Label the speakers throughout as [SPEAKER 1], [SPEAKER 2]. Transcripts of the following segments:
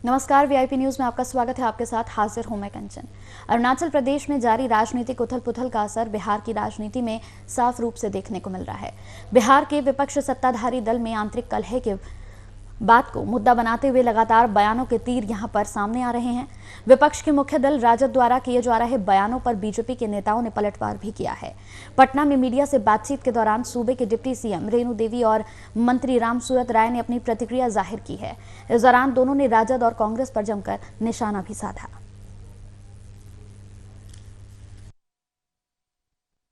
[SPEAKER 1] नमस्कार, VIP news में आपका स्वागत है। आपके साथ हाजिर हूं मैं कंचन। अरुणाचल प्रदेश में जारी राजनीतिक उथल-पुथल का असर बिहार की राजनीति में साफ रूप से देखने को मिल रहा है। बिहार के विपक्ष सत्ताधारी दल में आंतरिक कलह के बात को मुद्दा बनाते हुए लगातार बयानों के तीर यहां पर सामने आ रहे हैं। विपक्ष के मुख्य दल राजद द्वारा किए जा रहे बयानों पर बीजेपी के नेताओं ने पलटवार भी किया है। पटना में मीडिया से बातचीत के दौरान सूबे के डिप्टी सीएम रेणु देवी और मंत्री रामसूरत राय ने अपनी प्रतिक्रिया जाहिर की है। इस दौरान दोनों ने राजद और कांग्रेस पर जमकर निशाना भी साधा।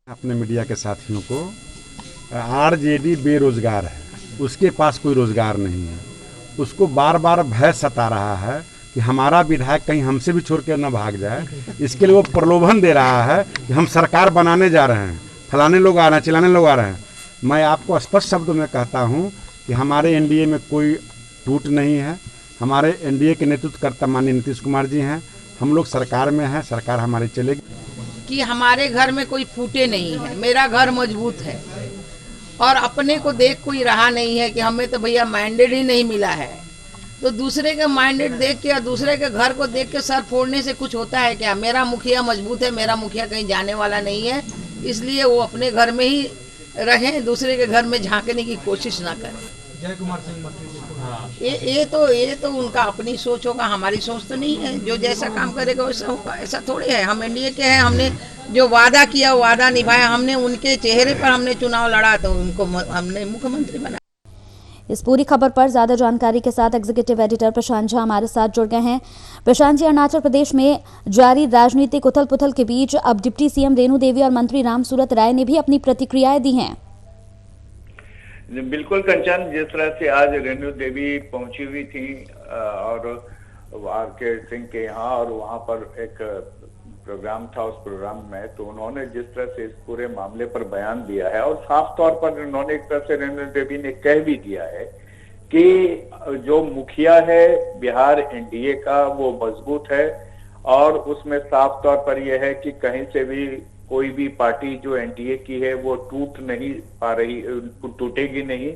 [SPEAKER 2] अपने मीडिया के साथियों को आरजेडी बेरोजगार है, उसके पास कोई रोजगार नहीं है, उसको बार बार भय सता रहा है कि हमारा विधायक कहीं हमसे भी छोड़ कर न भाग जाए। इसके लिए वो प्रलोभन दे रहा है कि हम सरकार बनाने जा रहे हैं, फलाने लोग आ रहे हैं, चिल्लाने लोग आ रहे हैं। मैं आपको स्पष्ट शब्दों में कहता हूं कि हमारे एनडीए में कोई टूट नहीं है। हमारे एनडीए के नेतृत्व करता माननीय नीतीश कुमार जी हैं। हम लोग सरकार में हैं, सरकार हमारी चलेगी।
[SPEAKER 3] कि हमारे घर में कोई फूटे नहीं है, मेरा घर मजबूत है और अपने को देख कोई रहा नहीं है कि हमें तो भैया मैंडेट ही नहीं मिला है, तो दूसरे का मैंडेट देख के या दूसरे के घर को देख के सर फोड़ने से कुछ होता है क्या? मेरा मुखिया मजबूत है, मेरा मुखिया कहीं जाने वाला नहीं है, इसलिए वो अपने घर में ही रहें, दूसरे के घर में झांकने की कोशिश ना करें।
[SPEAKER 4] जय कुमार सिंह
[SPEAKER 3] ये तो उनका अपनी सोच होगा, हमारी सोच तो नहीं है। जो जैसा काम करेगा वैसा होगा, ऐसा थोड़ी है। हम एनडीए के हैं, हमने जो वादा किया वादा निभाया, हमने उनके चेहरे पर हमने चुनाव लड़ा तो उनको हमने मुख्यमंत्री बनाया।
[SPEAKER 1] इस पूरी खबर पर ज्यादा जानकारी के साथ एग्जीक्यूटिव एडिटर प्रशांत झा हमारे साथ जुड़ गए हैं। प्रशांत जी, अरुणाचल प्रदेश में जारी राजनीतिक उथल पुथल के बीच अब डिप्टी सीएम रेणु देवी और मंत्री रामसूरत राय ने भी अपनी प्रतिक्रियाएं दी हैं।
[SPEAKER 5] बिल्कुल कंचन, जिस तरह से आज रेणु देवी पहुंची हुई थी और आर.के. सिंह के यहाँ, और वहां पर एक प्रोग्राम था, उस प्रोग्राम में तो उन्होंने जिस तरह से इस पूरे मामले पर बयान दिया है और साफ तौर पर उन्होंने एक तरह से रेणु देवी ने कह भी दिया है कि जो मुखिया है बिहार एनडीए का वो मजबूत है और उसमें साफ तौर पर यह है कि कहीं से भी कोई भी पार्टी जो एनडीए की है वो टूट नहीं पा रही, टूटेगी नहीं।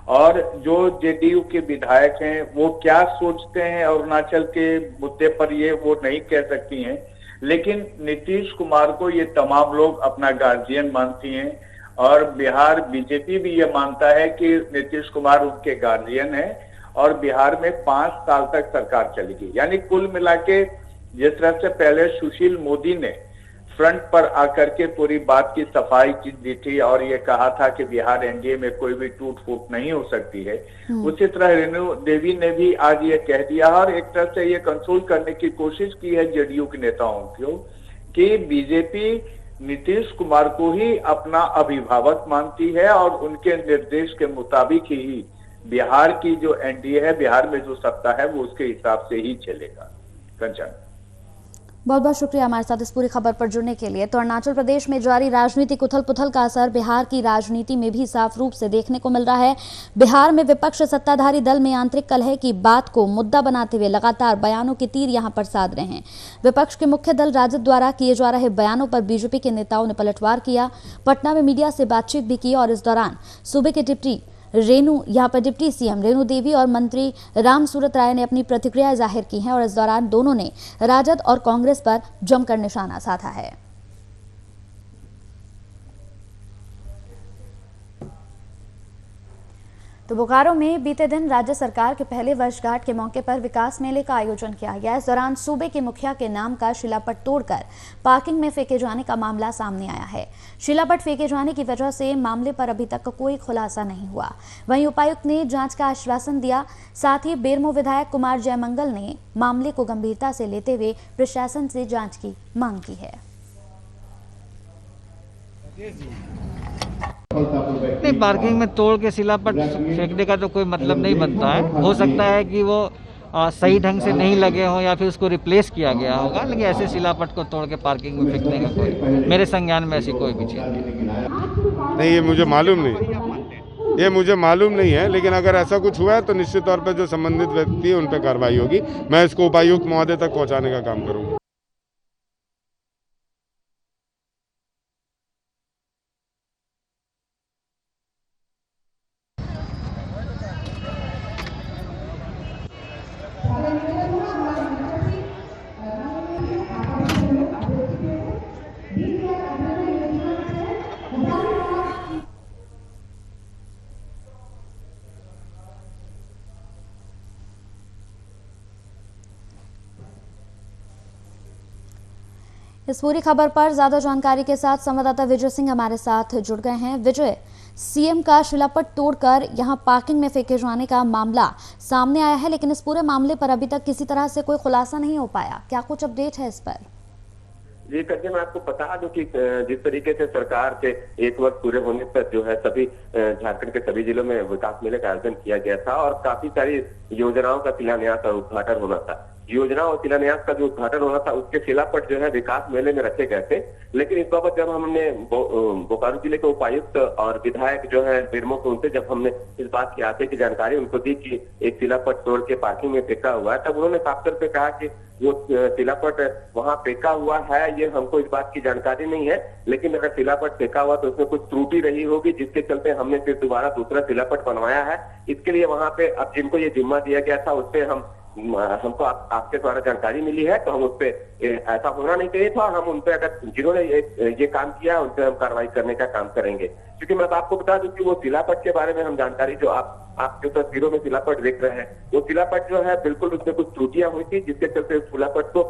[SPEAKER 5] और जो जेडीयू के विधायक हैं वो क्या सोचते हैं अरुणाचल के मुद्दे पर ये वो नहीं कह सकती हैं, लेकिन नीतीश कुमार को ये तमाम लोग अपना गार्जियन मानती हैं और बिहार बीजेपी भी ये मानता है कि नीतीश कुमार उनके गार्जियन है और बिहार में 5 साल तक सरकार चलेगी। यानी कुल मिला के जिस तरह से पहले सुशील मोदी ने फ्रंट पर आकर के पूरी बात की सफाई दी थी और ये कहा था कि बिहार एनडीए में कोई भी टूट फूट नहीं हो सकती है, उसी तरह रेणु देवी ने भी आज ये कह दिया और एक तरह से ये कंट्रोल करने की कोशिश की है जेडीयू के नेताओं को कि बीजेपी नीतीश कुमार को ही अपना अभिभावक मानती है और उनके निर्देश के मुताबिक ही बिहार की जो एनडीए है, बिहार में जो सत्ता है वो उसके हिसाब से ही चलेगा। कंचन,
[SPEAKER 1] बहुत बहुत शुक्रिया हमारे साथ इस पूरी खबर पर जुड़ने के लिए। तो अरुणाचल प्रदेश में जारी राजनीतिक उथल पुथल का असर बिहार की राजनीति में भी साफ रूप से देखने को मिल रहा है। बिहार में विपक्ष सत्ताधारी दल में आंतरिक कलह की बात को मुद्दा बनाते हुए लगातार बयानों के तीर यहां पर साध रहे हैं। विपक्ष के मुख्य दल राजद द्वारा किए जा रहे बयानों पर बीजेपी के नेताओं ने पलटवार किया। पटना में मीडिया से बातचीत भी की और इस दौरान सूबे के डिप्टी सीएम रेणु देवी और मंत्री रामसूरत राय ने अपनी प्रतिक्रिया जाहिर की हैं और इस दौरान दोनों ने राजद और कांग्रेस पर जमकर निशाना साधा है। तो बोकारो में बीते दिन राज्य सरकार के पहले वर्षगांठ के मौके पर विकास मेले का आयोजन किया गया। इस दौरान सूबे के मुखिया के नाम का शिलापट तोड़कर पार्किंग में फेंके जाने का मामला सामने आया है। शिलापट फेंके जाने की वजह से मामले पर अभी तक कोई खुलासा नहीं हुआ। वहीं उपायुक्त ने जांच का आश्वासन दिया। साथ ही बेरमो विधायक कुमार जयमंगल ने मामले को गंभीरता से लेते हुए प्रशासन से जाँच की मांग की है।
[SPEAKER 4] नहीं, पार्किंग में तोड़ के शिलापट फेंकने का तो कोई मतलब नहीं बनता है। हो सकता है कि वो सही ढंग से नहीं लगे हो या फिर उसको रिप्लेस किया गया होगा, लेकिन ऐसे शिलापट को तोड़ के पार्किंग में फेंकने का कोई मेरे संज्ञान में ऐसी कोई भी चीज़
[SPEAKER 6] नहीं। ये मुझे मालूम नहीं है, लेकिन अगर ऐसा कुछ हुआ है तो निश्चित तौर पर जो संबंधित व्यक्ति है उन पर कार्रवाई होगी। मैं इसको उपायुक्त महोदय तक पहुँचाने का काम करूँगा।
[SPEAKER 1] इस पूरी खबर पर ज्यादा जानकारी के साथ संवाददाता विजय सिंह हमारे साथ जुड़ गए हैं। विजय, सीएम का शिलापट तोड़कर यहां पार्किंग में फेंके जाने का मामला सामने आया है, लेकिन इस पूरे मामले पर अभी तक किसी तरह से कोई खुलासा नहीं हो पाया। क्या कुछ अपडेट है इस पर?
[SPEAKER 7] जी करके मैं आपको बता दूं कि जिस तरीके से सरकार के एक वर्ष पूरे होने पर जो है सभी झारखंड के सभी जिलों में विकास मेले का आयोजन किया गया था और काफी सारी योजनाओं का शिलान्यास और उद्घाटन होना था। योजना और शिलान्यास का जो उद्घाटन होना था उसके शिलापट जो है विकास मेले में रखे गए थे, लेकिन इस बाबत जब हमने बोकारो जिले के उपायुक्त और विधायक जो है बिरमो को उनसे जब हमने इस बात की आते की जानकारी उनको दी कि एक शिलापट तोड़ के पार्किंग में फेंका हुआ है, तब उन्होंने साफ तौर पे कहा कि वो शिलापट वहां फेंका हुआ है, ये हमको इस बात की जानकारी नहीं है, लेकिन अगर शिलापट फेंका हुआ तो उसमें कुछ त्रुटि रही होगी जिसके चलते हमने फिर दोबारा दूसरा शिलापट बनवाया है। इसके लिए वहां पे अब जिनको ये जिम्मा दिया गया था उस पर हमको आपके द्वारा जानकारी मिली है, तो हम उस पर ऐसा होना नहीं चाहिए था और हम उन पे अगर जिन्होंने ये काम किया उन पे हम कार्रवाई करने का काम करेंगे। क्योंकि मैं आपको बता दूं कि वो शिलापट के बारे में हम जानकारी जो आप जो तस्वीरों में शिलापट देख रहे हैं वो शिलापट जो है बिल्कुल उसमें कुछ त्रुटियां हुई थी जिसके चलते उस शिलापट को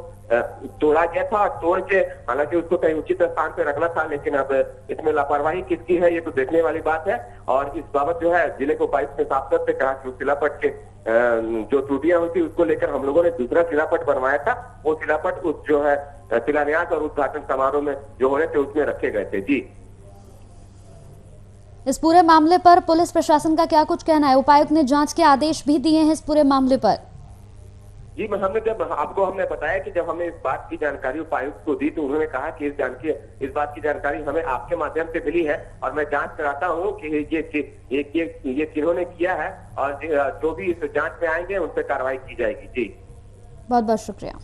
[SPEAKER 7] तोड़ा गया था और तोड़ के हालांकि उसको कहीं उचित स्थान पे रखना था, लेकिन अब इसमें लापरवाही किसकी है ये तो देखने वाली बात है। और इस बाबत जो है जिले को उपायुक्त ने साफ तौर पे कहा कि उस शिलापट के जो त्रुटियां हुई थी उसको लेकर हम लोगों ने दूसरा शिलापट बनवाया था। वो शिलापट उस जो है शिलान्यास और उद्घाटन समारोह में जो होने थे उसमें रखे गए थे। जी,
[SPEAKER 1] इस पूरे मामले पर पुलिस प्रशासन का क्या कुछ कहना है? उपायुक्त ने जांच के आदेश भी दिए हैं इस पूरे मामले पर।
[SPEAKER 7] जी, हमने बताया कि जब हमने इस बात की जानकारी उपायुक्त को दी तो उन्होंने कहा कि इस बात की जानकारी हमें आपके माध्यम से मिली है और मैं जांच कराता हूं कि ये किन्होंने किया है और जो भी इस जांच में आएंगे उन पर कार्रवाई की जाएगी। जी,
[SPEAKER 1] बहुत बहुत शुक्रिया।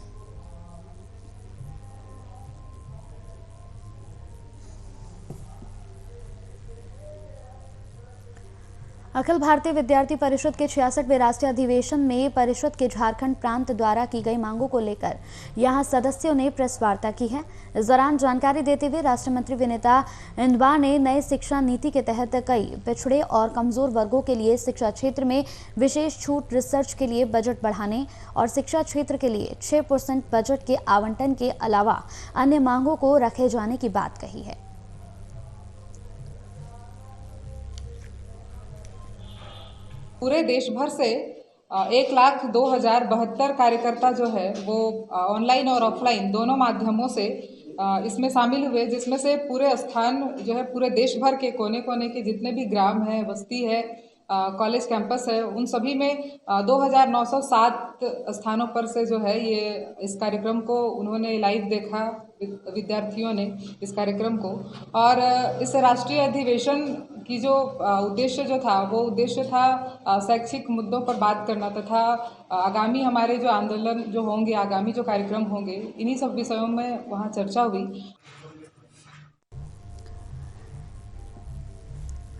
[SPEAKER 1] अखिल भारतीय विद्यार्थी परिषद के 66वें राष्ट्रीय अधिवेशन में परिषद के झारखंड प्रांत द्वारा की गई मांगों को लेकर यहां सदस्यों ने प्रेस वार्ता की है। इस दौरान जानकारी देते हुए राष्ट्र मंत्री विनीता इंदवा ने नई शिक्षा नीति के तहत कई पिछड़े और कमजोर वर्गों के लिए शिक्षा क्षेत्र में विशेष छूट, रिसर्च के लिए बजट बढ़ाने और शिक्षा क्षेत्र के लिए 6% बजट के आवंटन के अलावा अन्य मांगों को रखे जाने की बात कही है।
[SPEAKER 8] पूरे देश भर से 1,02,072 कार्यकर्ता जो है वो ऑनलाइन और ऑफलाइन दोनों माध्यमों से इसमें शामिल हुए, जिसमें से पूरे स्थान जो है पूरे देश भर के कोने कोने के जितने भी ग्राम है, बस्ती है, कॉलेज कैंपस है, उन सभी में 2,907 स्थानों पर से जो है ये इस कार्यक्रम को उन्होंने लाइव देखा, विद्यार्थियों ने इस कार्यक्रम को। और इस राष्ट्रीय अधिवेशन की जो उद्देश्य जो था वो उद्देश्य था शैक्षिक मुद्दों पर बात करना तथा आगामी हमारे जो आंदोलन जो होंगे, आगामी जो कार्यक्रम होंगे, इन्हीं सब विषयों में वहाँ चर्चा हुई।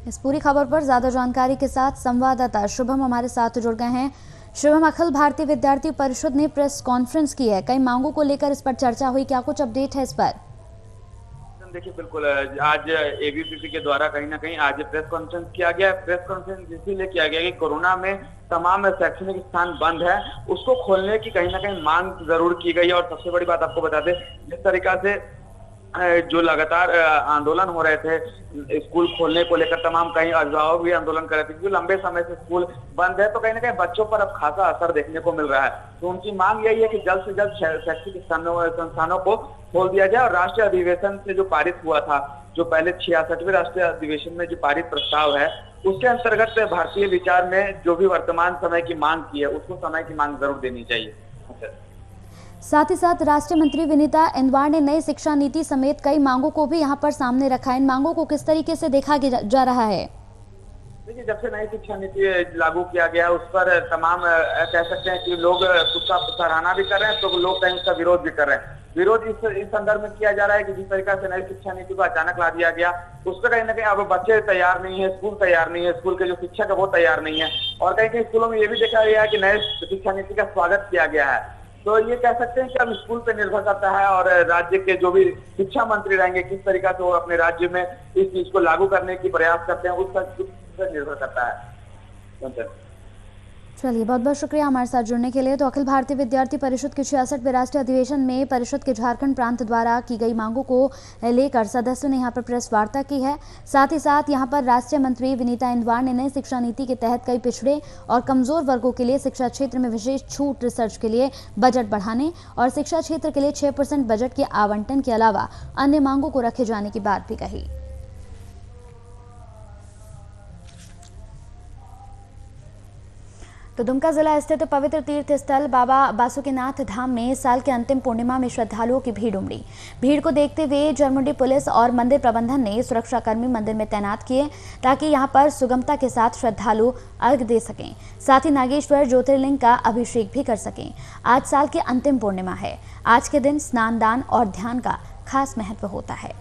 [SPEAKER 1] इस पूरी खबर पर ज्यादा जानकारी के साथ संवाददाता शुभम हमारे साथ जुड़ गए हैं। शुभम, अखिल भारतीय विद्यार्थी परिषद ने प्रेस कॉन्फ्रेंस की है, कई मांगों को लेकर इस पर चर्चा हुई, क्या कुछ अपडेट है इस पर?
[SPEAKER 9] देखिए, बिल्कुल आज एबीवीपी के द्वारा कहीं ना कहीं आज प्रेस कॉन्फ्रेंस किया गया। प्रेस कॉन्फ्रेंस इसीलिए किया गया कि कोरोना में तमाम शैक्षणिक स्थान बंद है, उसको खोलने की कहीं ना कहीं मांग जरूर की गई। और सबसे बड़ी बात आपको बता दें, जिस तरीका से जो लगातार आंदोलन हो रहे थे स्कूल खोलने को लेकर, तमाम कहीं अभिभावक भी आंदोलन कर रहे थे क्योंकि लंबे समय से स्कूल बंद है, तो कहीं ना कहीं बच्चों पर अब खासा असर देखने को मिल रहा है। तो उनकी मांग यही है कि जल्द से जल्द शैक्षिक संस्थानों को खोल दिया जाए। और राष्ट्रीय अधिवेशन से जो पारित हुआ था, जो पहले 66वें राष्ट्रीय अधिवेशन में जो पारित प्रस्ताव है, उसके अंतर्गत भारतीय विचार में जो भी वर्तमान समय की मांग की है उसको समय की मांग जरूर देनी चाहिए।
[SPEAKER 1] साथ ही साथ राष्ट्रीय मंत्री विनीता इंदवा ने नई शिक्षा नीति समेत कई मांगों को भी यहां पर सामने रखा है। इन मांगों को किस तरीके से देखा जा रहा है?
[SPEAKER 9] देखिए, जब से नई शिक्षा नीति लागू किया गया उस पर तमाम कह सकते हैं कि लोग उसका सराहना भी कर रहे हैं, तो लोग कहीं उसका विरोध भी कर रहे हैं। विरोध इस संदर्भ में किया जा रहा है कि जिस तरीका से नई शिक्षा नीति को अचानक ला दिया गया, उस पर कहीं ना कहीं अब बच्चे तैयार नहीं है, स्कूल तैयार नहीं है, स्कूल के जो शिक्षक है वो तैयार नहीं है। और कहीं कहीं स्कूलों में ये भी देखा गया है कि नए शिक्षा नीति का स्वागत किया गया है। तो ये कह सकते हैं कि अब स्कूल पे निर्भर करता है और राज्य के जो भी शिक्षा मंत्री रहेंगे किस तरीका से वो अपने राज्य में इस चीज को लागू करने की प्रयास करते हैं, उस पर निर्भर करता है।
[SPEAKER 1] चलिए, बहुत बहुत शुक्रिया हमारे साथ जुड़ने के लिए। तो अखिल भारतीय विद्यार्थी परिषद के 66वें राष्ट्रीय अधिवेशन में परिषद के झारखंड प्रांत द्वारा की गई मांगों को लेकर सदस्यों ने यहां पर प्रेस वार्ता की है। साथ ही साथ यहां पर राष्ट्रीय मंत्री विनीता इंदवार ने नई शिक्षा नीति के तहत कई पिछड़े और कमजोर वर्गों के लिए शिक्षा क्षेत्र में विशेष छूट, रिसर्च के लिए बजट बढ़ाने और शिक्षा क्षेत्र के लिए 6% बजट के आवंटन के अलावा अन्य मांगों को रखे जाने की बात भी कही। तो दुमका जिला स्थित पवित्र तीर्थ स्थल बाबा बासुकीनाथ धाम में साल के अंतिम पूर्णिमा में श्रद्धालुओं की भीड़ उमड़ी। भीड़ को देखते हुए जरमुंडी पुलिस और मंदिर प्रबंधन ने सुरक्षाकर्मी मंदिर में तैनात किए ताकि यहां पर सुगमता के साथ श्रद्धालु अर्घ्य दे सकें, साथ ही नागेश्वर ज्योतिर्लिंग का अभिषेक भी कर सकें। आज साल की अंतिम पूर्णिमा है। आज के दिन स्नान, दान और ध्यान का खास महत्व होता है।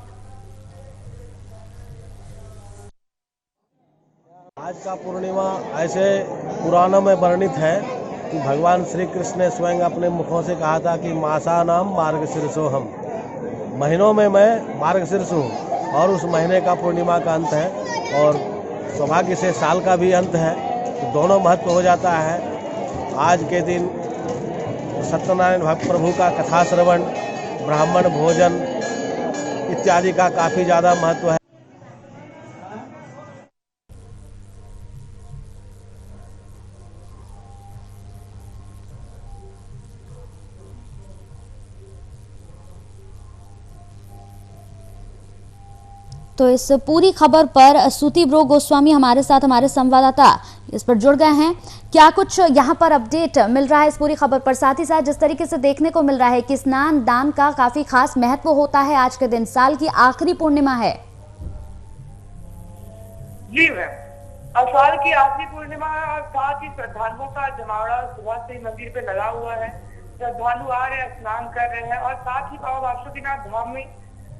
[SPEAKER 10] आज का पूर्णिमा ऐसे पुराणों में वर्णित है कि भगवान श्री कृष्ण ने स्वयं अपने मुखों से कहा था कि मासानाम मार्गशीर्षोहम, महीनों में मैं मार्गशीर्ष हूँ और उस महीने का पूर्णिमा का अंत है और सौभाग्य से साल का भी अंत है, तो दोनों महत्व हो जाता है। आज के दिन सत्यनारायण भक्त प्रभु का कथा श्रवण, ब्राह्मण भोजन इत्यादि का काफ़ी ज़्यादा महत्व है।
[SPEAKER 1] तो इस पूरी खबर पर सुतिब्रो गोस्वामी हमारे साथ, हमारे संवाददाता इस पर जुड़ गए हैं। क्या कुछ यहाँ पर अपडेट मिल रहा है इस पूरी खबर पर? साथ ही साथ जिस तरीके से देखने को मिल रहा है कि स्नान दान का काफी खास महत्व होता है आज के दिन, साल की आखिरी पूर्णिमा है।
[SPEAKER 11] जी मैम, साल की आखिरी पूर्णिमा और साथ ही श्रद्धालुओं का जमावड़ा सुबह से ही मंदिर पे लगा हुआ है। श्रद्धालु आ रहे हैं, स्नान कर रहे हैं और साथ ही बाबा बासुकीनाथ धाम में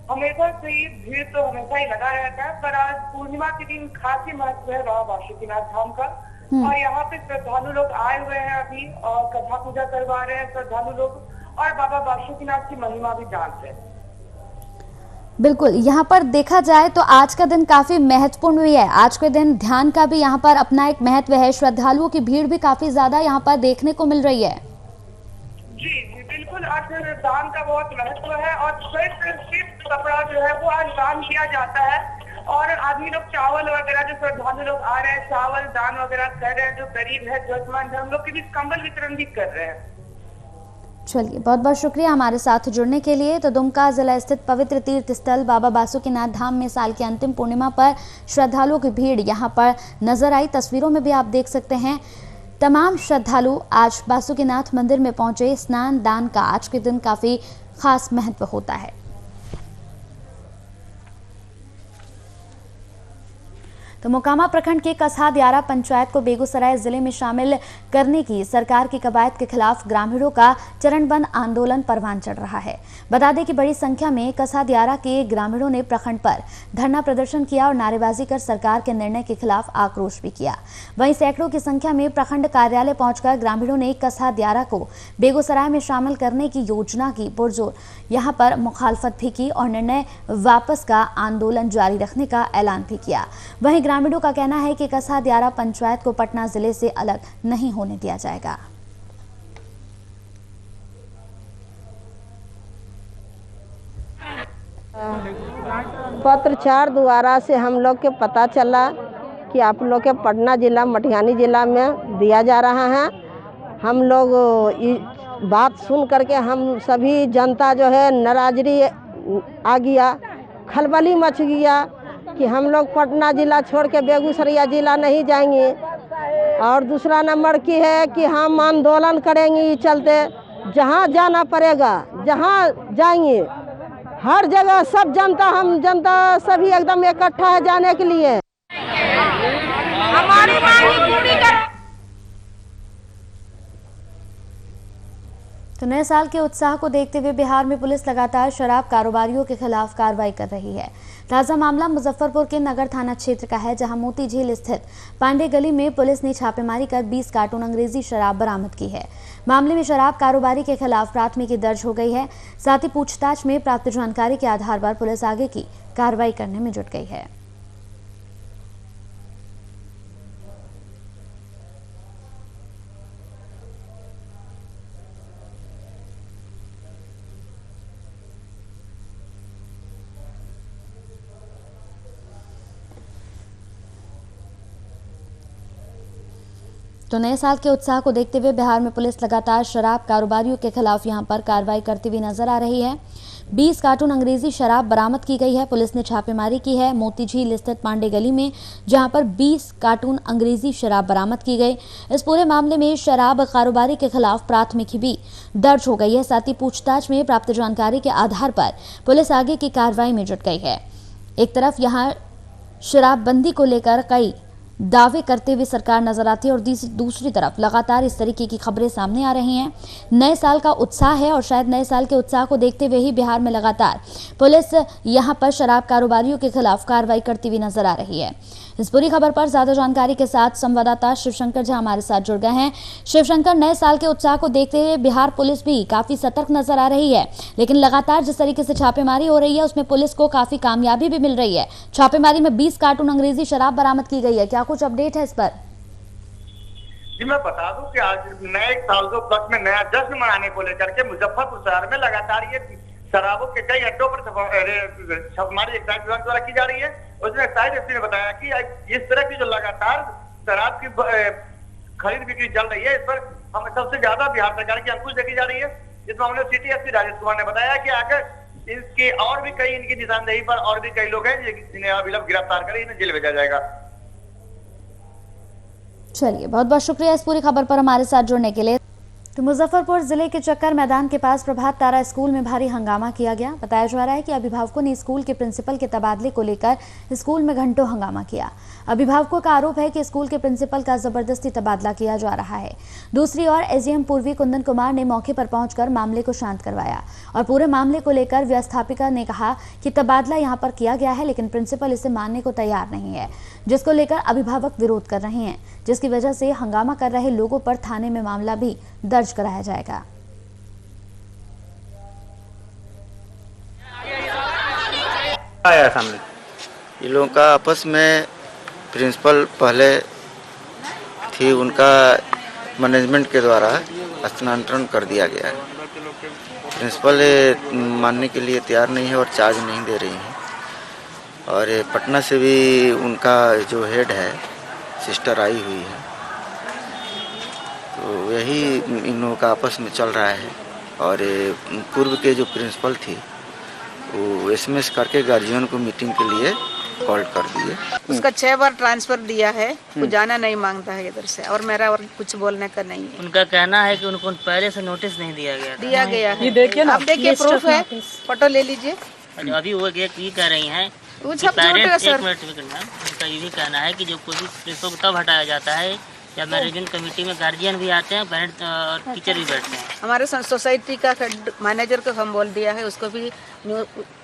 [SPEAKER 11] हमेशा से ही भीड़ तो हमेशा ही लगा रहता है, पर आज पूर्णिमा के दिन खास ही महत्व है बाबा बासुकीनाथ धाम का। और यहाँ पे श्रद्धालु लोग आए हुए हैं अभी और कथा पूजा करवा रहे हैं श्रद्धालु लोग और बाबा बासुकीनाथ की महिमा भी जानते हैं।
[SPEAKER 1] बिल्कुल, यहाँ पर देखा जाए तो आज का दिन काफी महत्वपूर्ण भी है। आज के दिन ध्यान का भी यहाँ पर अपना एक महत्व है। श्रद्धालुओं की भीड़ भी काफी ज्यादा यहाँ पर देखने को मिल रही है।
[SPEAKER 11] जी बिल्कुल, आज दान का बहुत महत्व है और सिर्फ कपड़ा जो है वो आज दान किया जाता है और आदमी लोग चावल वगैरह, जो श्रद्धालु लोग आ रहे हैं चावल दान वगैरह कर रहे हैं, जो गरीब है जरूरतमंद है उन लोग के बीच कंबल वितरण भी कर रहे हैं।
[SPEAKER 1] चलिए, बहुत बहुत शुक्रिया हमारे साथ जुड़ने के लिए। तो दुमका जिला स्थित पवित्र तीर्थ स्थल बाबा बासुकीनाथ धाम में साल की अंतिम पूर्णिमा पर श्रद्धालुओं की भीड़ यहाँ पर नजर आई। तस्वीरों में भी आप देख सकते हैं, तमाम श्रद्धालु आज बासुकीनाथ मंदिर में पहुंचे। स्नान दान का आज के दिन काफी खास महत्व होता है। तो मोकामा प्रखंड के कसहा दियारा पंचायत को बेगूसराय जिले में शामिल करने की सरकार की कवायद के खिलाफ ग्रामीणों का चरणबंद आंदोलन परवान चढ़ रहा है। बता दें कि बड़ी संख्या में कसहा दियारा के ग्रामीणों ने प्रखंड पर धरना प्रदर्शन किया और नारेबाजी कर सरकार के निर्णय के खिलाफ आक्रोश भी किया। वहीं सैकड़ों की संख्या में प्रखंड कार्यालय पहुंचकर ग्रामीणों ने कसहा दियारा को बेगूसराय में शामिल करने की योजना की पुरजोर यहाँ पर मुखालफत भी की और निर्णय वापस का आंदोलन जारी रखने का ऐलान भी किया। वहीं ग्रामीणों का कहना है कि कसहा दियारा पंचायत को पटना जिले से अलग नहीं होने दिया जाएगा।
[SPEAKER 12] पत्रचार द्वारा से हम लोग के पता चला कि आप लोग के पटना जिला मटिहानी जिला में दिया जा रहा है। हम लोग बात सुन करके हम सभी जनता जो है नाराजगी आ गया, खलबली मच गया कि हम लोग पटना जिला छोड़ के बेगूसराय जिला नहीं जाएंगे। और दूसरा नंबर की है कि हम आंदोलन करेंगे, चलते जहाँ जाना पड़ेगा, जहाँ जाएंगे हर जगह सब जनता, हम जनता सभी एकदम इकट्ठा है जाने के लिए। हमारी मांग पूरी करो।
[SPEAKER 1] तो नए साल के उत्साह को देखते हुए बिहार में पुलिस लगातार शराब कारोबारियों के खिलाफ कार्रवाई कर रही है। ताज़ा मामला मुजफ्फरपुर के नगर थाना क्षेत्र का है, जहां मोती झील स्थित पांडे गली में पुलिस ने छापेमारी कर 20 कार्टून अंग्रेजी शराब बरामद की है। मामले में शराब कारोबारी के खिलाफ प्राथमिकी दर्ज हो गई है। साथ ही पूछताछ में प्राप्त जानकारी के आधार पर पुलिस आगे की कार्रवाई करने में जुट गई है। तो नए साल के उत्साह को देखते हुए बिहार में पुलिस लगातार शराब कारोबारियों के खिलाफ यहां पर कार्रवाई करती हुई नजर आ रही है। 20 कार्टून अंग्रेजी शराब बरामद की गई है। पुलिस ने छापेमारी की है मोती झील स्थित पांडे गली में, जहां पर 20 कार्टून अंग्रेजी शराब बरामद की गई। इस पूरे मामले में शराब कारोबारी के खिलाफ प्राथमिकी भी दर्ज हो गई है। साथ ही पूछताछ में प्राप्त जानकारी के आधार पर पुलिस आगे की कार्रवाई में जुट गई है। एक तरफ यहाँ शराबबंदी को लेकर कई दावे करते हुए सरकार नजर आती है और दूसरी तरफ लगातार इस तरीके की खबरें सामने आ रही हैं। नए साल का उत्साह है और शायद नए साल के उत्साह को देखते हुए ही बिहार में लगातार पुलिस यहां पर शराब कारोबारियों के खिलाफ कार्रवाई करती हुई नजर आ रही है। इस पूरी खबर पर ज्यादा जानकारी के साथ संवाददाता शिवशंकर झा हमारे साथ जुड़ गए हैं। शिवशंकर, नए साल के उत्साह को देखते हुए बिहार पुलिस भी काफी सतर्क नजर आ रही है, लेकिन लगातार जिस तरीके से छापेमारी हो रही है उसमें पुलिस को काफी कामयाबी भी मिल रही है। छापेमारी में 20 कार्टून अंग्रेजी शराब बरामद की गई है, क्या कुछ अपडेट है इस पर?
[SPEAKER 13] जी मैं बता दूं कि आज नए साल को उपलक्ष्य में नया जश्न मनाने को लेकर के मुजफ्फरपुर शहर में लगातार ये शराबों के कई अड्डों पर छापेमारी एक्साइज विभाग द्वारा की जा रही है। उसमें एक्साइज एसपी ने बताया कि इस तरह की जो लगातार शराब की खरीद बिक्री चल रही है, इस पर हमें सबसे ज्यादा बिहार सरकार की अंकुश देखी जा रही है। इस मामले में सिटी एसपी राजेश कुमार ने बताया कि आगे इसके और भी कई इनकी निशानदेही पर और भी कई लोग हैं जिन्हें अविलंब गिरफ्तार कर इन्हें जेल भेजा जाएगा।
[SPEAKER 1] चलिए, बहुत बहुत शुक्रिया इस पूरी खबर पर हमारे साथ जुड़ने के लिए। तो मुजफ्फरपुर जिले के चक्कर मैदान के पास प्रभात तारा स्कूल में भारी हंगामा किया गया। बताया जा रहा है कि अभिभावकों ने स्कूल के प्रिंसिपल के तबादले को लेकर स्कूल में घंटों हंगामा किया। अभिभावकों का आरोप है कि स्कूल के प्रिंसिपल का जबरदस्ती तबादला किया जा रहा है। दूसरी ओर एसडीएम पूर्वी कुंदन कुमार ने मौके पर पहुंचकर मामले को शांत करवाया और पूरे मामले को लेकर व्यवस्थापिका ने कहा कि तबादला यहां पर किया गया है, लेकिन प्रिंसिपल इसे मानने को तैयार नहीं है, जिसको लेकर अभिभावक विरोध कर रहे हैं, जिसकी वजह से हंगामा कर रहे लोगों पर थाने में मामला भी दर्ज कराया जाएगा।
[SPEAKER 14] आया सामने ये लोगों का आपस में प्रिंसिपल पहले थी, उनका मैनेजमेंट के द्वारा स्थानांतरण कर दिया गया है। प्रिंसिपल मानने के लिए तैयार नहीं है और चार्ज नहीं दे रही हैं। और पटना से भी उनका जो हेड है सिस्टर आई हुई है, तो यही इन लोगों का आपस में चल रहा है। और पूर्व के जो प्रिंसिपल थी वो एसएमएस करके गार्जियन को मीटिंग के लिए कॉल कर दिए।
[SPEAKER 15] उसका 6 बार ट्रांसफर दिया है, वो जाना नहीं मांगता है इधर से, और मेरा और कुछ बोलने का नहीं है।
[SPEAKER 16] उनका कहना है कि उनको पहले से नोटिस नहीं दिया गया
[SPEAKER 15] है। ये देखिए ना, आप देखिए प्रूफ है, फोटो ले लीजिए।
[SPEAKER 16] अभी वो ये कह रही हैं
[SPEAKER 15] पेरेंट्स,
[SPEAKER 16] एक मिनट उनका ये भी कहना है कि जो कोई भी प्रिंसिपल को तब हटाया जाता है जब मैनेजमेंट कमेटी में गार्जियन भी आते हैं, पेरेंट्स और टीचर भी बैठते हैं।
[SPEAKER 15] हमारे सोसाइटी का मैनेजर को हम बोल दिया है, उसको भी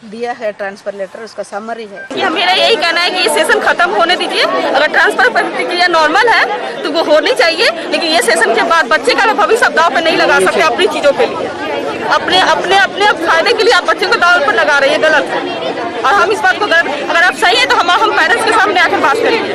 [SPEAKER 15] दिया है ट्रांसफर लेटर, उसका समरी है।
[SPEAKER 17] मेरा यही कहना है कि ये सेशन खत्म होने दीजिए। अगर ट्रांसफर प्रक्रिया नॉर्मल है तो वो होनी चाहिए, लेकिन ये सेशन के बाद बच्चे का भविष्य आप दांव पे नहीं लगा सकते अपनी चीजों के लिए। अपने अपने अपने फायदे के लिए आप बच्चे को दांव पर लगा रहे हैं, गलत है। और हम इस बात को अगर आप सही है तो हम पेरेंट्स के सामने आकर बात करेंगे।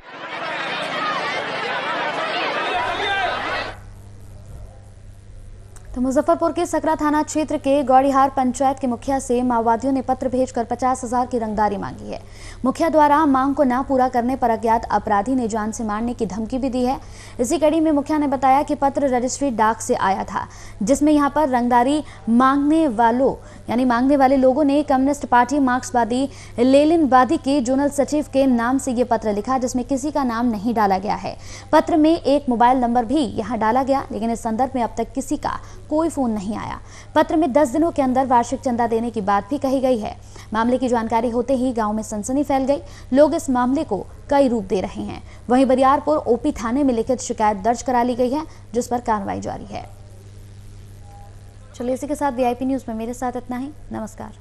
[SPEAKER 1] तो मुजफ्फरपुर के सकरा थाना क्षेत्र के गौड़ीहार पंचायत के मुखिया से माओवादियों ने पत्र भेजकर 50,000 की रंगदारी मांगी है। मुखिया द्वारा मांग को ना पूरा करने पर अज्ञात अपराधी ने जान से मारने की धमकी भी दी है। इसी कड़ी में मुखिया ने बताया कि पत्र रजिस्ट्री डाक से आया था, जिसमें यहां पर रंगदारी मांगने वाले लोगों ने कम्युनिस्ट पार्टी मार्क्सवादी लेनिनवादी के जोनल सचिव के नाम से ये पत्र लिखा, जिसमें किसी का नाम नहीं डाला गया है। पत्र में एक मोबाइल नंबर भी यहां डाला गया, लेकिन इस संदर्भ में अब तक किसी का कोई फोन नहीं आया। पत्र में 10 दिनों के अंदर वार्षिक चंदा देने की बात भी कही गई है। मामले की जानकारी होते ही गांव में सनसनी फैल गई। लोग इस मामले को कई रूप दे रहे हैं। वहीं बरियारपुर ओपी थाने में लिखित शिकायत दर्ज करा ली गई है, जिस पर कार्रवाई जारी है। चलिए, इसी के साथ वीआईपी न्यूज में मेरे साथ इतना ही। नमस्कार।